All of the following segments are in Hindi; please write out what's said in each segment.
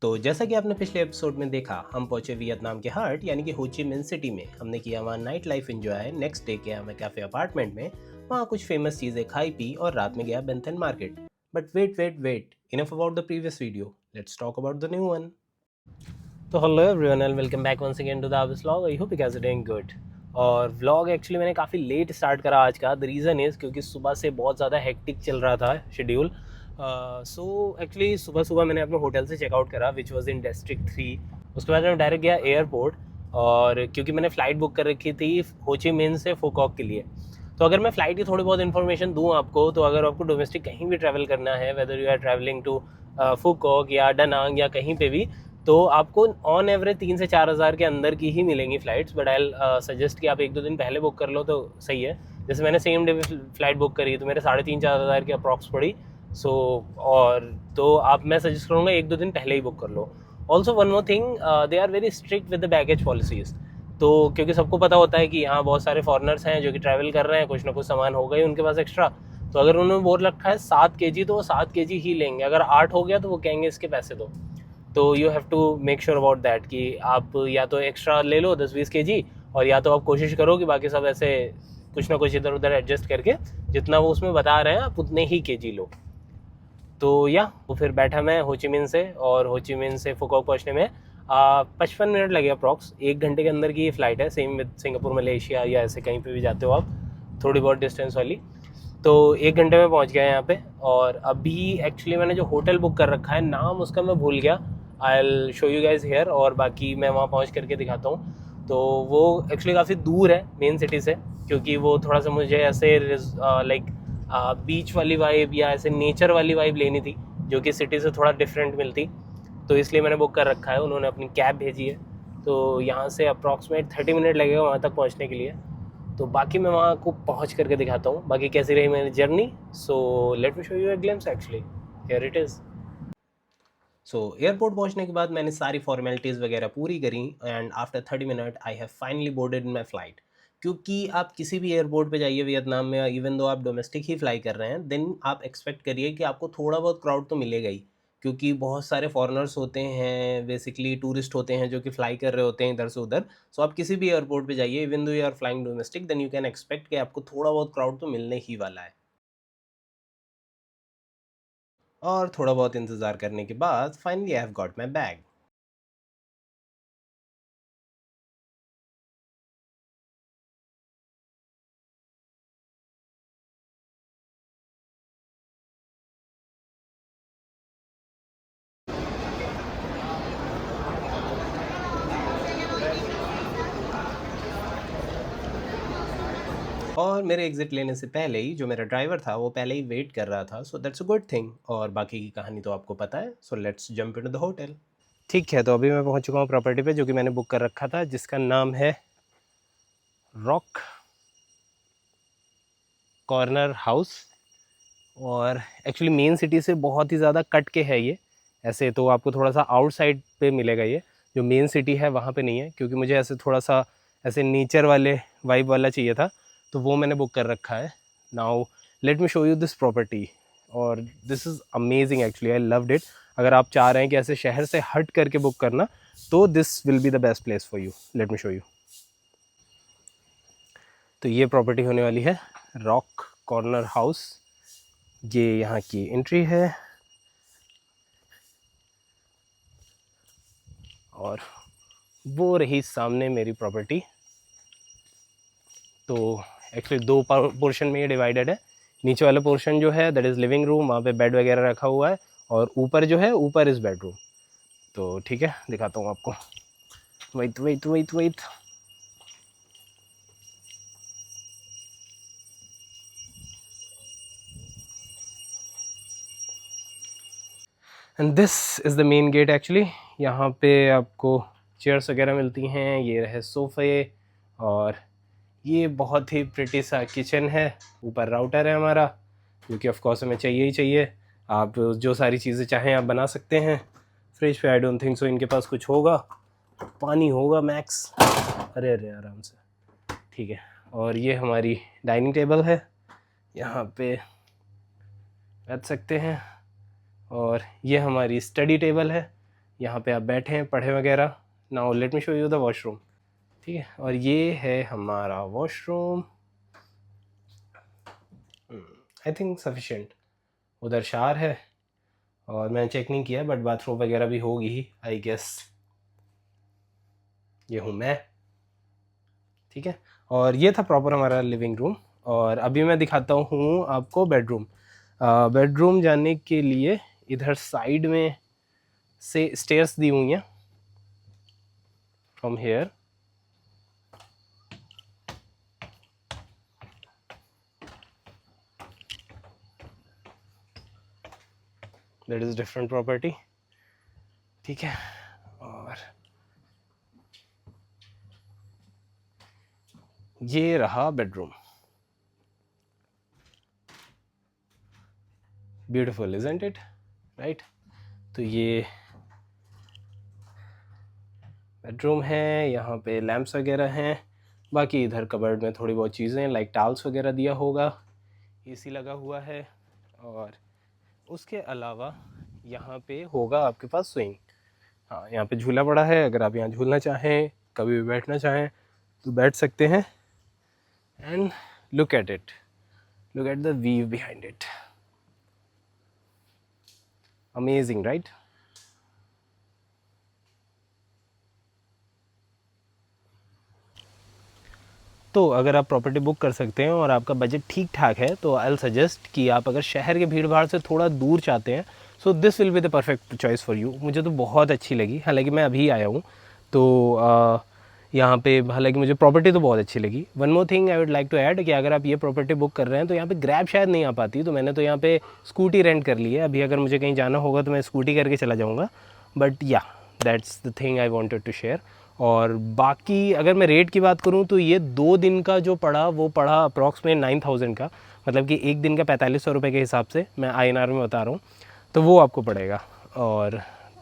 तो जैसा कि आपने पिछले एपिसोड में देखा, हम पहुंचे वियतनाम के हार्ट यानी कि हो ची मिन सिटी में। हमने किया वहाँ night life enjoy. Next day किया मैं कैफे अपार्टमेंट में, वहाँ कुछ फेमस चीज़ें खाई पी और रात में गया Ben Thanh market. But wait enough about the previous video, let's talk about the new one. तो hello everyone and welcome back once again to the Avi's vlog. I hope you guys are doing good. और व्लॉग एक्चुअली मैंने काफ़ी लेट स्टार्ट करा आज का। द रीज़न इज़ क्योंकि सुबह से बहुत ज़्यादा हेक्टिक चल रहा था शेड्यूल। सो एक्चुअली सुबह सुबह मैंने अपने होटल से चेकआउट करा विच वॉज इन डिस्ट्रिक्ट 3। उसके बाद मैं डायरेक्ट गया एयरपोर्ट, और क्योंकि मैंने फ़्लाइट बुक कर रखी थी हो ची मिन से फुकॉक के लिए। तो अगर मैं फ़्लाइट की थोड़ी बहुत इन्फॉर्मेशन दूँ आपको, तो अगर आपको डोमेस्टिक कहीं भी ट्रैवल करना है, whether you are travelling to Phu Quoc या डनांग या कहीं पे भी, तो आपको ऑन एवरेज 3 से 4 हज़ार के अंदर की ही मिलेंगी फ़्लाइट्स। बट आई सजेस्ट कि आप 1-2 दिन पहले बुक कर लो तो सही है। जैसे मैंने सेम डे फ़्लाइट बुक करी तो मेरे 3,500-4,000 की अप्रॉक्स पड़ी। सो और तो आप मैं सजेस्ट करूँगा 1-2 दिन पहले ही बुक कर लो। Also one more thing, they are very strict with the baggage policies. तो क्योंकि सबको पता होता है कि यहाँ बहुत सारे फॉरेनर्स हैं जो कि ट्रैवल कर रहे हैं, कुछ ना कुछ सामान होगा ही उनके पास एक्स्ट्रा। तो अगर उन्होंने बोल रखा है 7 kg, तो वो 7 kg ही लेंगे। अगर 8 हो गया तो वो कहेंगे इसके पैसे दो। तो you have to make sure about that कि आप या तो एक्स्ट्रा ले लो 10-20 kg, और या तो आप कोशिश करो कि बाकी सब ऐसे कुछ ना कुछ इधर उधर एडजस्ट करके जितना वो उसमें बता रहे हैं आप उतने ही kg लो। तो तो फिर बैठा मैं हो ची मिन से, और हो ची मिन से फुकॉक पहुँचने में 55 मिनट लगे अप्रॉक्स। 1 घंटे के अंदर की ये फ़्लाइट है, सेम विद सिंगापुर मलेशिया या ऐसे कहीं पे भी जाते हो आप, थोड़ी बहुत डिस्टेंस वाली। तो 1 घंटे में पहुंच गया यहाँ पे। और अभी एक्चुअली मैंने जो होटल बुक कर रखा है, नाम उसका मैं भूल गया। I will show you guys hair, और बाकी मैं वहाँ पहुँच करके दिखाता हूँ। तो वो एक्चुअली काफ़ी दूर है मेन सिटी से, क्योंकि वो थोड़ा सा मुझे ऐसे लाइक बीच वाली वाइब या ऐसे नेचर वाली वाइब लेनी थी, जो कि सिटी से थोड़ा डिफरेंट मिलती। तो इसलिए मैंने बुक कर रखा है। उन्होंने अपनी कैब भेजी है, तो यहाँ से अप्रॉक्सीमेट 30 मिनट लगेगा वहाँ तक पहुँचने के लिए। तो बाकी मैं वहाँ को पहुँच करके दिखाता हूँ बाकी कैसी रही मेरी journey. So let me show you a glimpse actually, here it is. So airport पहुँचने के बाद मैंने सारी फॉर्मेलिटीज़ वगैरह पूरी करी, and after 30 minute I have finally boarded in my flight. क्योंकि आप किसी भी एयरपोर्ट पे जाइए वियतनाम में, इवन दो आप डोमेस्टिक ही फ्लाई कर रहे हैं, देन आप एक्सपेक्ट करिए कि आपको थोड़ा बहुत क्राउड तो मिलेगा ही। क्योंकि बहुत सारे फॉरेनर्स होते हैं, बेसिकली टूरिस्ट होते हैं जो कि फ़्लाई कर रहे होते हैं इधर से उधर। सो आप किसी भी एयरपोर्ट पे जाइए, even though you are flying domestic, then you can expect कि आपको थोड़ा बहुत क्राउड तो मिलने ही वाला है। और थोड़ा बहुत इंतज़ार करने के बाद finally I have got my bag. और मेरे एग्ज़िट लेने से पहले ही जो मेरा ड्राइवर था वो पहले ही वेट कर रहा था। So that's a good thing. और बाकी की कहानी तो आपको पता है। So let's jump into the hotel. ठीक है, तो अभी मैं पहुंच चुका हूँ प्रॉपर्टी पे, जो कि मैंने बुक कर रखा था, जिसका नाम है रॉक कॉर्नर हाउस। और एक्चुअली मेन सिटी से बहुत ही ज़्यादा कट के है ये। ऐसे तो आपको थोड़ा सा आउटसाइड पे मिलेगा ये, जो मेन सिटी है वहाँ पे नहीं है, क्योंकि मुझे ऐसे थोड़ा सा ऐसे नेचर वाले वाइब वाला चाहिए था, तो वो मैंने बुक कर रखा है। Now let me show you this property. और this is amazing actually, I loved it. अगर आप चाह रहे हैं कि ऐसे शहर से हट करके बुक करना, तो this will be the best place for you. Late me show you. तो ये प्रॉपर्टी होने वाली है रॉक कॉर्नर हाउस। ये यहाँ की एंट्री है, और वो रही सामने मेरी प्रॉपर्टी। तो एक्चुअली दो पोर्शन में ये डिवाइडेड है। नीचे वाला पोर्शन जो है दैट इज़ लिविंग रूम, वहाँ पे बेड वगैरह रखा हुआ है, और ऊपर जो है ऊपर इज़ बेडरूम। तो ठीक है, दिखाता हूँ आपको। Wait. And this is the main gate actually. यहाँ पे आपको चेयर्स वगैरह मिलती हैं, ये रहे सोफ़े, और ये बहुत ही प्रिटी सा किचन है। ऊपर राउटर है हमारा, जो कि ऑफकोर्स हमें चाहिए ही चाहिए। आप जो सारी चीज़ें चाहें आप बना सकते हैं। फ्रिज पे आई डोंट थिंक सो इनके पास कुछ होगा। पानी होगा मैक्स। अरे अरे आराम से, ठीक है। और ये हमारी डाइनिंग टेबल है, यहाँ पे बैठ सकते हैं। और ये हमारी स्टडी टेबल है, यहाँ पे आप बैठे हैं पढ़े वगैरह। Now let me show you the washroom. ठीक है, और ये है हमारा वॉशरूम। I think sufficient. उधर शावर है और मैंने चेक नहीं किया बट बाथरूम वगैरह भी होगी ही आई गेस। ये हूँ मैं। ठीक है, और ये था प्रॉपर हमारा लिविंग रूम। और अभी मैं दिखाता हूँ आपको बेडरूम। बेडरूम जाने के लिए इधर साइड में से स्टेयर्स दी हुई हैं from here. That is different property. ठीक है, और ये रहा bedroom. Beautiful isn't it, right? तो ये बेडरूम है, यहाँ पे लैंप्स वगैरह हैं। बाकी इधर कबर्ड में थोड़ी बहुत चीज़ें लाइक टावल्स वगैरह दिया होगा। एसी लगा हुआ है और उसके अलावा यहाँ पे होगा आपके पास स्विंग। हाँ, यहाँ पे झूला पड़ा है, अगर आप यहाँ झूलना चाहें, कभी भी बैठना चाहें तो बैठ सकते हैं। And look at it, look at the view behind it, amazing right? तो अगर आप प्रॉपर्टी बुक कर सकते हैं और आपका बजट ठीक ठाक है तो आई विल सजेस्ट कि आप अगर शहर के भीड़ भाड़ से थोड़ा दूर चाहते हैं so this will be the perfect choice for you. मुझे तो बहुत अच्छी लगी, हालांकि मैं अभी आया हूँ तो यहाँ पे हालांकि मुझे प्रॉपर्टी तो बहुत अच्छी लगी। One more thing I would like to add कि अगर आप ये प्रॉपर्टी बुक कर रहे हैं तो यहाँ पे ग्रैब शायद नहीं आ पाती, तो मैंने तो यहाँ पे स्कूटी रेंट कर ली है। अभी अगर मुझे कहीं जाना होगा तो मैं स्कूटी करके चला जाऊँगा। But yeah that's the thing I wanted to share. और बाकी अगर मैं रेट की बात करूं तो ये 2 दिन का जो पड़ा वो पड़ा अप्रॉक्सीमेट 9000 का, मतलब कि एक दिन का 4500 रुपये के हिसाब से मैं INR में बता रहा हूँ, तो वो आपको पड़ेगा। और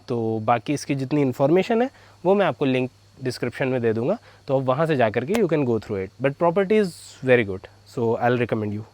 तो बाकी इसकी जितनी इन्फॉर्मेशन है वो मैं आपको लिंक डिस्क्रिप्शन में दे दूँगा, तो आप वहाँ से जा कर के you can go through it. But property is very good, so I will recommend you.